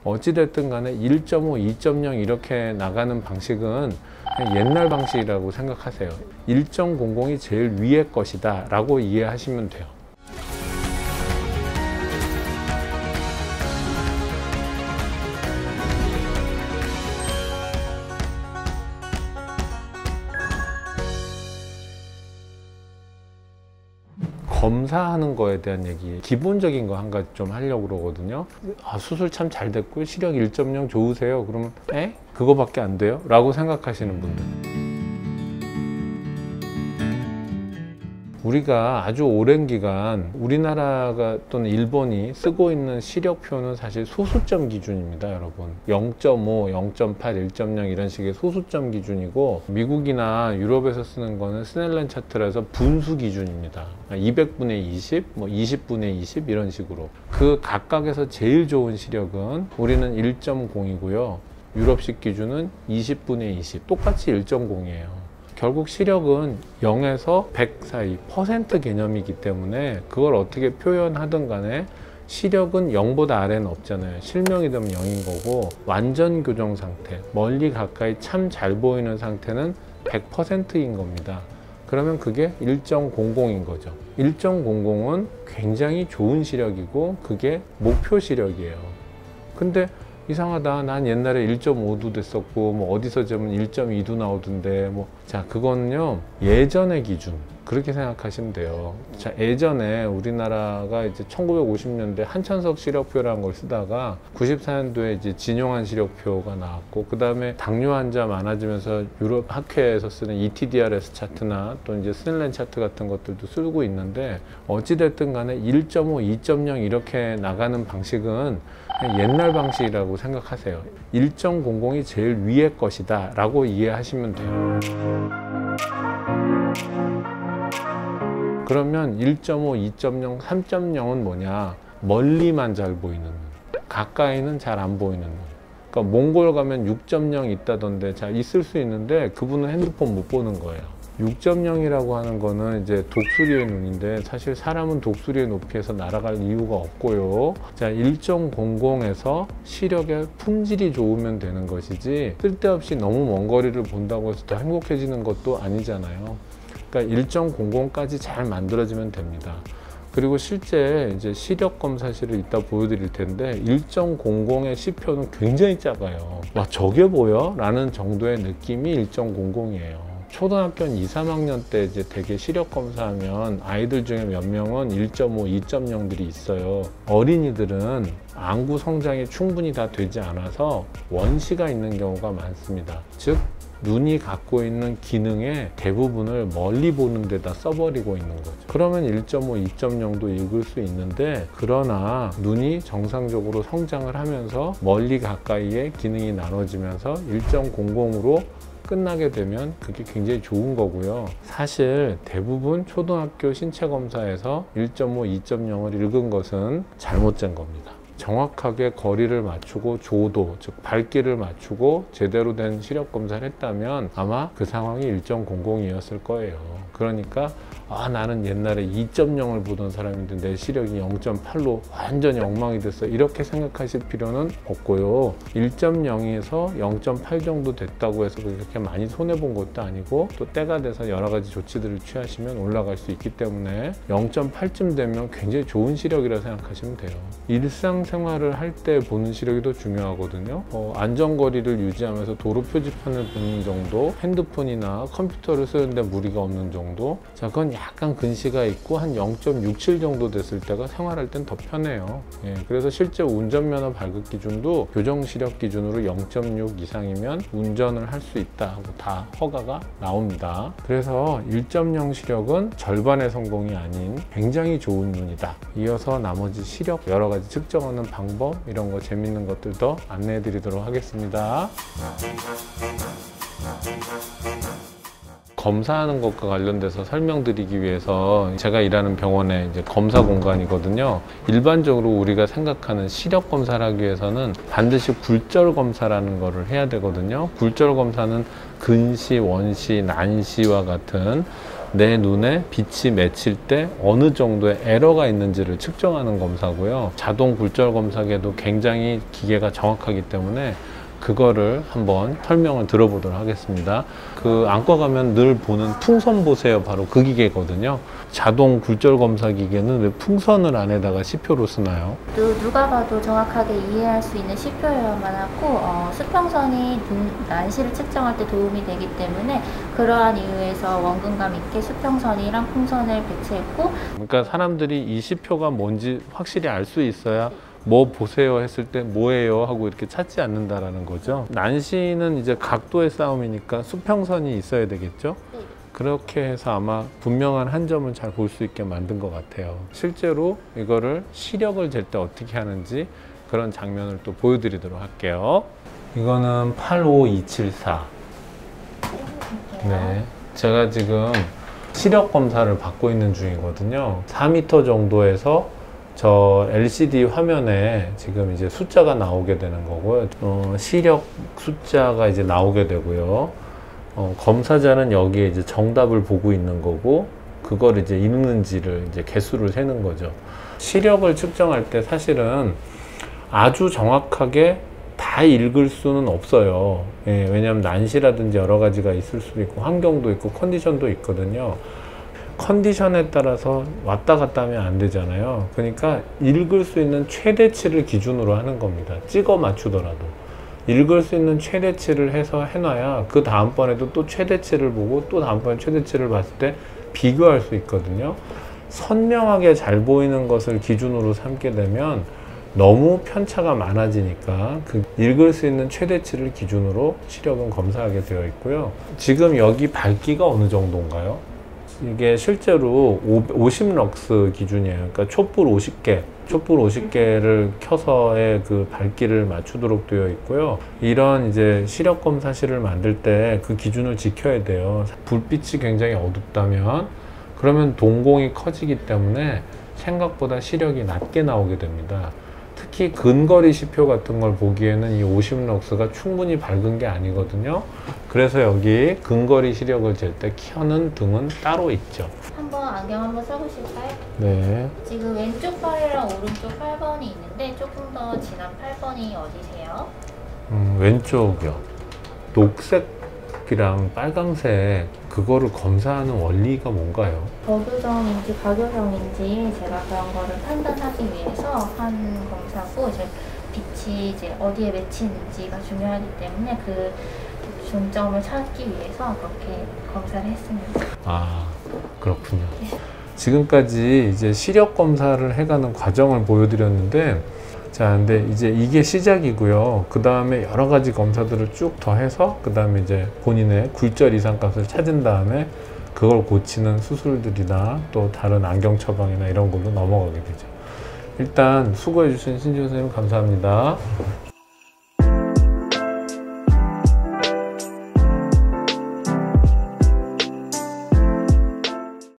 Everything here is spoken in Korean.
어찌됐든 간에 1.5, 2.0 이렇게 나가는 방식은 옛날 방식이라고 생각하세요. 1.00이 제일 위의 것이다 라고 이해하시면 돼요. 검사하는 거에 대한 얘기, 기본적인 거 한 가지 좀 하려고 그러거든요. 수술 참 잘 됐고 시력 1.0 좋으세요? 그러면 그거밖에 안 돼요? 라고 생각하시는 분들. 우리가 아주 오랜 기간 우리나라가 또는 일본이 쓰고 있는 시력표는 사실 소수점 기준입니다, 여러분. 0.5, 0.8, 1.0 이런 식의 소수점 기준이고, 미국이나 유럽에서 쓰는 거는 스넬렌 차트라서 분수 기준입니다. 200분의 20, 20분의 20 이런 식으로. 그 각각에서 제일 좋은 시력은 우리는 1.0이고요. 유럽식 기준은 20분의 20, 똑같이 1.0이에요. 결국 시력은 0에서 100 사이 퍼센트 개념이기 때문에 그걸 어떻게 표현하든 간에 시력은 0보다 아래는 없잖아요. 실명이 되면 0인 거고, 완전 교정 상태, 멀리 가까이 참 잘 보이는 상태는 100%인 겁니다. 그러면 그게 1.00인 거죠. 1.00은 굉장히 좋은 시력이고 그게 목표 시력이에요. 근데 이상하다, 난 옛날에 1.5도 됐었고 어디서 재면 1.2도 나오던데 자, 그거는요 예전의 기준 그렇게 생각하시면 돼요. 자, 예전에 우리나라가 이제 1950년대 한천석 시력표라는 걸 쓰다가 94년도에 이제 진용한 시력표가 나왔고, 그 다음에 당뇨 환자 많아지면서 유럽 학회에서 쓰는 ETDRS 차트나 또 이제 스넬렌 차트 같은 것들도 쓰고 있는데, 어찌됐든 간에 1.5, 2.0 이렇게 나가는 방식은 옛날 방식이라고 생각하세요. 1.00이 제일 위의 것이다 라고 이해하시면 돼요. 그러면 1.5, 2.0, 3.0은 뭐냐? 멀리만 잘 보이는 눈, 가까이는 잘 안 보이는 눈. 그러니까 몽골 가면 6.0 있다던데, 자, 있을 수 있는데 그분은 핸드폰 못 보는 거예요. 6.0이라고 하는 거는 이제 독수리의 눈인데, 사실 사람은 독수리의 높이에서 날아갈 이유가 없고요. 자, 1.00에서 시력의 품질이 좋으면 되는 것이지, 쓸데없이 너무 먼 거리를 본다고 해서 더 행복해지는 것도 아니잖아요. 그러니까 1.00까지 잘 만들어지면 됩니다. 그리고 실제 이제 시력 검사실을 이따 보여드릴 텐데, 1.00의 시표는 굉장히 작아요. 와, 저게 보여? 라는 정도의 느낌이 1.00이에요. 초등학교 2, 3학년 때 이제 되게 시력 검사하면 아이들 중에 몇 명은 1.5, 2.0들이 있어요. 어린이들은 안구 성장이 충분히 다 되지 않아서 원시가 있는 경우가 많습니다. 즉, 눈이 갖고 있는 기능의 대부분을 멀리 보는 데다 써버리고 있는 거죠. 그러면 1.5, 2.0도 읽을 수 있는데, 그러나 눈이 정상적으로 성장을 하면서 멀리 가까이의 기능이 나눠지면서 1.00으로 끝나게 되면 그게 굉장히 좋은 거고요. 사실 대부분 초등학교 신체 검사에서 1.5, 2.0을 읽은 것은 잘못된 겁니다. 정확하게 거리를 맞추고 조도, 즉 밝기를 맞추고 제대로 된 시력 검사를 했다면 아마 그 상황이 1.00이었을 거예요. 그러니까 나는 옛날에 2.0을 보던 사람인데 내 시력이 0.8로 완전히 엉망이 됐어, 이렇게 생각하실 필요는 없고요. 1.0에서 0.8 정도 됐다고 해서 그렇게 많이 손해본 것도 아니고, 또 때가 돼서 여러 가지 조치들을 취하시면 올라갈 수 있기 때문에 0.8쯤 되면 굉장히 좋은 시력이라고 생각하시면 돼요. 일상생활을 할 때 보는 시력이 더 중요하거든요. 안전거리를 유지하면서 도로 표지판을 보는 정도, 핸드폰이나 컴퓨터를 쓰는데 무리가 없는 정도. 자, 그건 약간 근시가 있고 한 0.67 정도 됐을 때가 생활할 땐 더 편해요. 그래서 실제 운전면허 발급 기준도 교정시력 기준으로 0.6 이상이면 운전을 할 수 있다 하고 다 허가가 나옵니다. 그래서 1.0 시력은 절반의 성공이 아닌 굉장히 좋은 눈이다. 이어서 나머지 시력 여러 가지 측정하는 방법, 이런 거 재밌는 것들 더 안내해 드리도록 하겠습니다. 검사하는 것과 관련돼서 설명드리기 위해서 제가 일하는 병원의 이제 검사 공간이거든요. 일반적으로 우리가 생각하는 시력 검사를 하기 위해서는 반드시 굴절 검사라는 거를 해야 되거든요. 굴절 검사는 근시, 원시, 난시와 같은 내 눈에 빛이 맺힐 때 어느 정도의 에러가 있는지를 측정하는 검사고요. 자동 굴절 검사기에도 굉장히 기계가 정확하기 때문에 그거를 한번 설명을 들어보도록 하겠습니다. 그 안과 가면 늘 보는 풍선 보세요. 바로 그 기계거든요. 자동 굴절 검사 기계는 왜 풍선을 안에다가 시표로 쓰나요? 누가 봐도 정확하게 이해할 수 있는 시표여야만 하고 수평선이 난시를 측정할 때 도움이 되기 때문에 그러한 이유에서 원근감 있게 수평선이랑 풍선을 배치했고, 그러니까 사람들이 이 시표가 뭔지 확실히 알 수 있어야 뭐 보세요 했을 때 뭐예요 하고 이렇게 찾지 않는다라는 거죠. 난시는 이제 각도의 싸움이니까 수평선이 있어야 되겠죠. 그렇게 해서 아마 분명한 한 점을 잘 볼 수 있게 만든 것 같아요. 실제로 이거를 시력을 잴 때 어떻게 하는지 그런 장면을 또 보여드리도록 할게요. 이거는 85274. 네, 제가 지금 시력 검사를 받고 있는 중이거든요. 4m 정도에서 저 LCD 화면에 지금 이제 숫자가 나오게 되는 거고요. 시력 숫자가 이제 나오게 되고요. 검사자는 여기에 이제 정답을 보고 있는 거고, 그걸 이제 읽는지를 이제 개수를 세는 거죠. 시력을 측정할 때 사실은 아주 정확하게 다 읽을 수는 없어요. 예, 왜냐하면 난시라든지 여러 가지가 있을 수도 있고, 환경도 있고, 컨디션도 있거든요. 컨디션에 따라서 왔다 갔다 하면 안 되잖아요. 그러니까 읽을 수 있는 최대치를 기준으로 하는 겁니다. 찍어 맞추더라도 읽을 수 있는 최대치를 해서 해놔야 그 다음번에도 또 최대치를 보고 또 다음번에 최대치를 봤을 때 비교할 수 있거든요. 선명하게 잘 보이는 것을 기준으로 삼게 되면 너무 편차가 많아지니까 그 읽을 수 있는 최대치를 기준으로 시력은 검사하게 되어 있고요. 지금 여기 밝기가 어느 정도인가요? 이게 실제로 50럭스 기준이에요. 그러니까 촛불 50개를 켜서의 그 밝기를 맞추도록 되어 있고요. 이런 이제 시력 검사실을 만들 때 그 기준을 지켜야 돼요. 불빛이 굉장히 어둡다면 그러면 동공이 커지기 때문에 생각보다 시력이 낮게 나오게 됩니다. 특히 근거리 시표 같은 걸 보기에는 이 50럭스가 충분히 밝은 게 아니거든요. 그래서 여기 근거리 시력을 잴 때 켜는 등은 따로 있죠. 한번 안경 한번 써보실까요? 네. 지금 왼쪽 팔이랑 오른쪽 8번이 있는데 조금 더 진한 8번이 어디세요? 왼쪽이요. 녹색이랑 빨강색 그거를 검사하는 원리가 뭔가요? 저교정인지 과교정인지 제가 그런 거를 판단하기 위해서 한 검사고, 이제 빛이 이제 어디에 맺히는지가 중요하기 때문에 그 중점을 찾기 위해서 그렇게 검사를 했습니다. 아, 그렇군요. 지금까지 이제 시력 검사를 해가는 과정을 보여드렸는데, 자, 근데 이제 이게 시작이고요. 그 다음에 여러 가지 검사들을 쭉 더해서 그 다음에 이제 본인의 굴절 이상값을 찾은 다음에 그걸 고치는 수술들이나 또 다른 안경 처방이나 이런 걸로 넘어가게 되죠. 일단 수고해 주신 신지훈 선생님 감사합니다.